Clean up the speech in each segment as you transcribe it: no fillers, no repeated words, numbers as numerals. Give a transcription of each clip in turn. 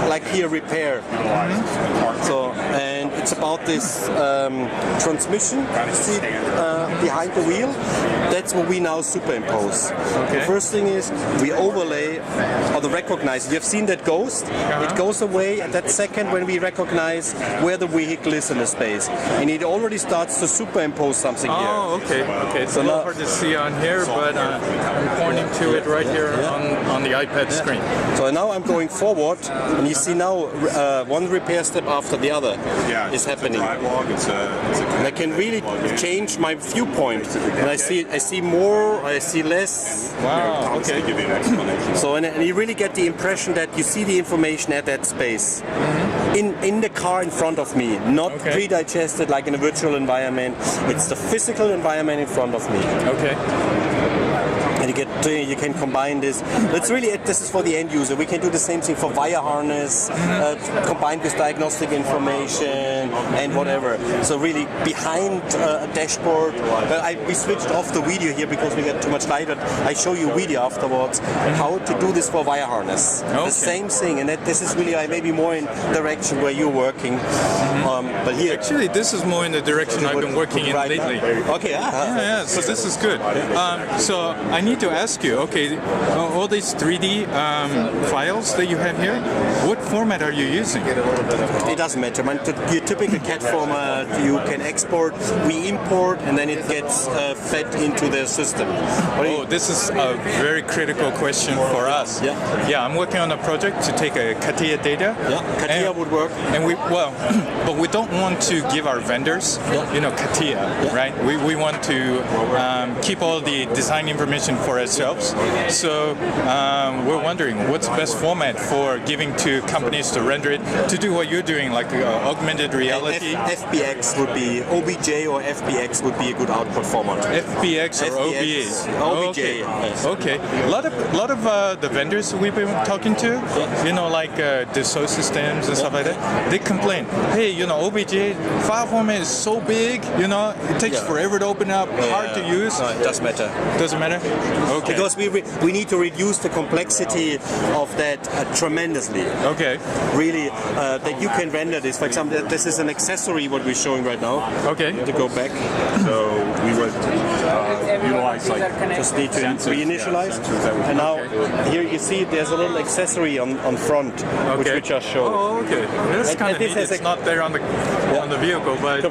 like here, repair. So, and it's about this transmission seat behind the wheel. That's what we now superimpose. The first thing is we overlay or the recognize. You've seen that ghost. It goes away at that second when we recognize where the vehicle is in the space, and it already starts to superimpose something here. Oh, okay. It's a little hard to see on here, but I'm pointing to it right here on the iPad screen. So now I'm going forward, and you see now one repair step after the other is happening. And I can really change my viewpoint, and I see more, I see less. Wow. Okay. So and you really get the impression that you see the information at that space. In the car in front of me, not pre-digested like in a virtual environment. It's the physical environment in front of me. Okay. And you can combine this. That's really this is for the end user. We can do the same thing for wire harness, combined with diagnostic information and whatever. So really behind a dashboard. We switched off the video here because we got too much light. But I show you video afterwards how to do this for wire harness. The same thing, and this is really maybe more in direction where you're working. But here, actually, this is more in the direction I've been working in lately. Okay. So this is good. So I need to ask you, all these 3D files that you have here, what format are you using? It doesn't matter. Your typical CAD format, you can export, we import, and then it gets fed into the system. This is a very critical question for us. Yeah, I'm working on a project to take a CATIA data. CATIA would work. And but we don't want to give our vendors, CATIA, right? We want to keep all the design information for ourselves. So we're wondering what's the best format for giving to companies to render it, to do what you're doing, like augmented reality. FBX would be, OBJ or FBX would be a good output format. FBX or OBA? OBJ. Okay. A lot of the vendors we've been talking to, like Dassault Systems and stuff like that, they complain, hey, OBJ file format is so big, it takes forever to open up, hard to use. No, it doesn't matter. Doesn't matter? Okay. Because we need to reduce the complexity of that tremendously. Okay. Really, that you can render this. For example, this is an accessory what we're showing right now. Okay. To go back. So we would utilize just need to reinitialize. And now here you see there's a little accessory on front which we just showed. Oh, okay. This kind of neat. It's not there on the vehicle, but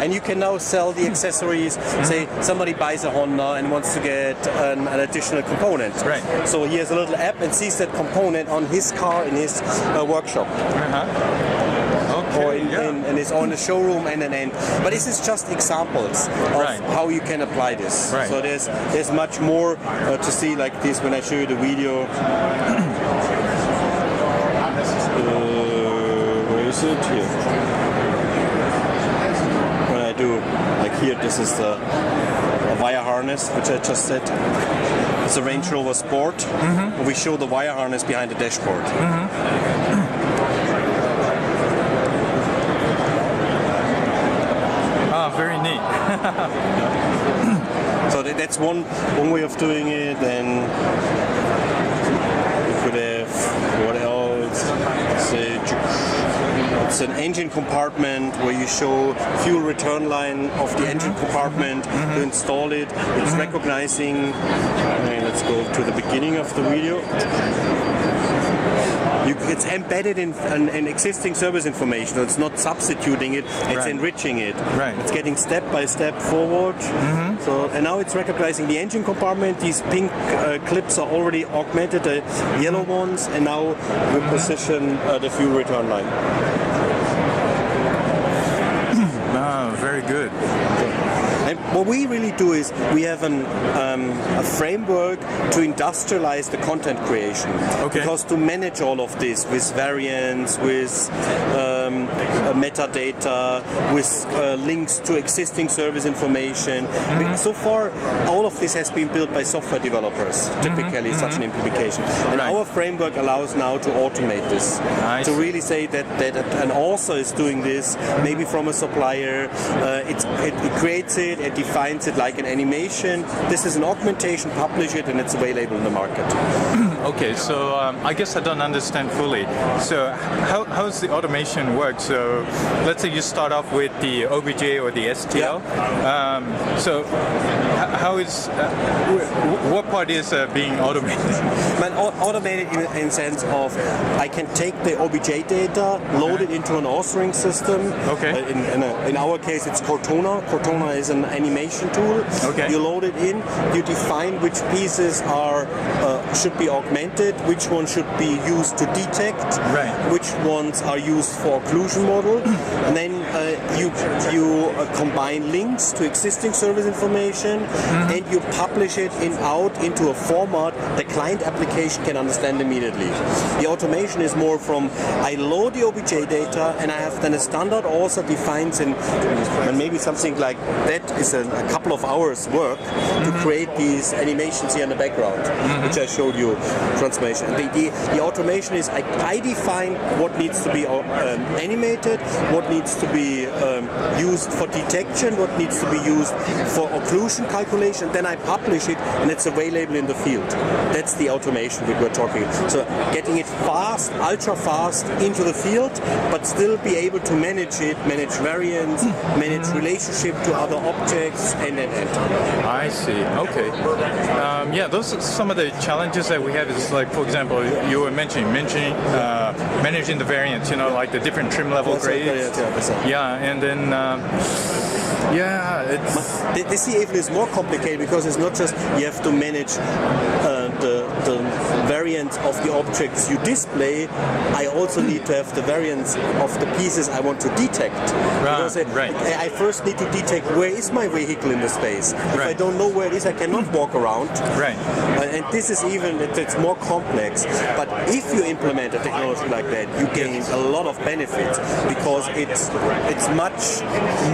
and you can now sell the accessories. Say somebody buys a Honda and wants to get an additional component. Right. So he has a little app and sees that component on his car in his workshop. Or in his own showroom and an end. But this is just examples of how you can apply this. Right. So there's much more to see like this when I show you the video. Where is it? Here. When I do like here, this is the wire harness, which I just said. It's a Range Rover Sport. We show the wire harness behind the dashboard. Very neat. So that's one way of doing it. Then you could have what else? It's an engine compartment where you show fuel return line of the engine compartment. You install it. It's recognizing. Let's go to the beginning of the video. It's embedded in existing service information. So it's not substituting it. It's enriching it. Right. It's getting step by step forward. So and now it's recognizing the engine compartment. These pink clips are already augmented, the yellow ones, and now we position the fuel return line. Very good. And what we really do is we have a framework to industrialize the content creation. Because to manage all of this with variants, with metadata, with links to existing service information. So far, all of this has been built by software developers, typically such an implementation. And our framework allows now to automate this. To really say that an author is doing this, maybe from a supplier, it creates it, it and defines it like an animation. This is an augmentation, publish it, and it's available in the market. Okay, so I guess I don't understand fully. So how's the automation work? So let's say you start off with the OBJ or the STL. So how is what part is being automated? Man, automated in the sense of I can take the OBJ data, load it into an authoring system. Okay. In our case, it's Cortana. Cortana is an animation tool. Okay. You load it in. You define which pieces should be augmented, which ones should be used to detect, right, which ones are used for occlusion model, and then you combine links to existing service information, and you publish it out into a format the client application can understand immediately. The automation is more from I load the OBJ data, and I have then a standard author defines and maybe something like that is a couple of hours work to create these animations here in the background, which I showed you transformation. The automation is I define what needs to be animated, what needs to be used for detection, what needs to be used for occlusion calculation, then I publish it and it's available in the field. That's the automation that we're talking. So getting it fast, ultra fast into the field, but still be able to manage it, manage variants, manage relationship to other objects, and. I see. Okay. Yeah, those are some of the challenges that we have. Is like, for example, you were mentioning managing the variants. Like the different trim level grades. Yeah, and then this even is more complicated because it's not just you have to manage the variants of the objects you display. I also need to have the variants of the pieces I want to detect. Because I first need to detect where is my vehicle in the space. If I don't know where it is, I cannot walk around. Right. And this is it's more complex. But if you implement a technology like that, you gain a lot of benefits because it's much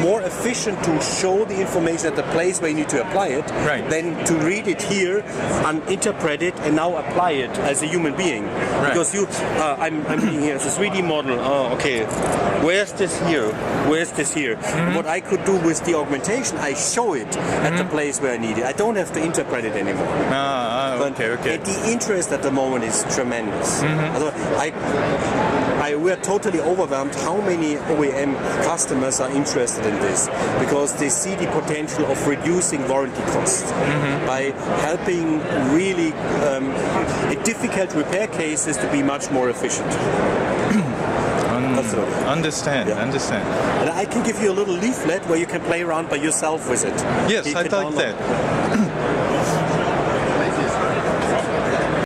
more efficient to show the information at the place where you need to apply it than to read it here and interpret it and now apply it as a human being. Because I'm reading here as a 3D model. Oh, okay. Where's this here? Where's this here? What I could do with the augmentation, I show it at the place where I need it. I don't have to interpret it anymore. Okay. The interest at the moment is tremendous. We're totally overwhelmed how many OEM customers are interested in this because they see the potential of reducing warranty costs by helping really difficult repair cases to be much more efficient. Understand. And I can give you a little leaflet where you can play around by yourself with it. Yes, I'd like that.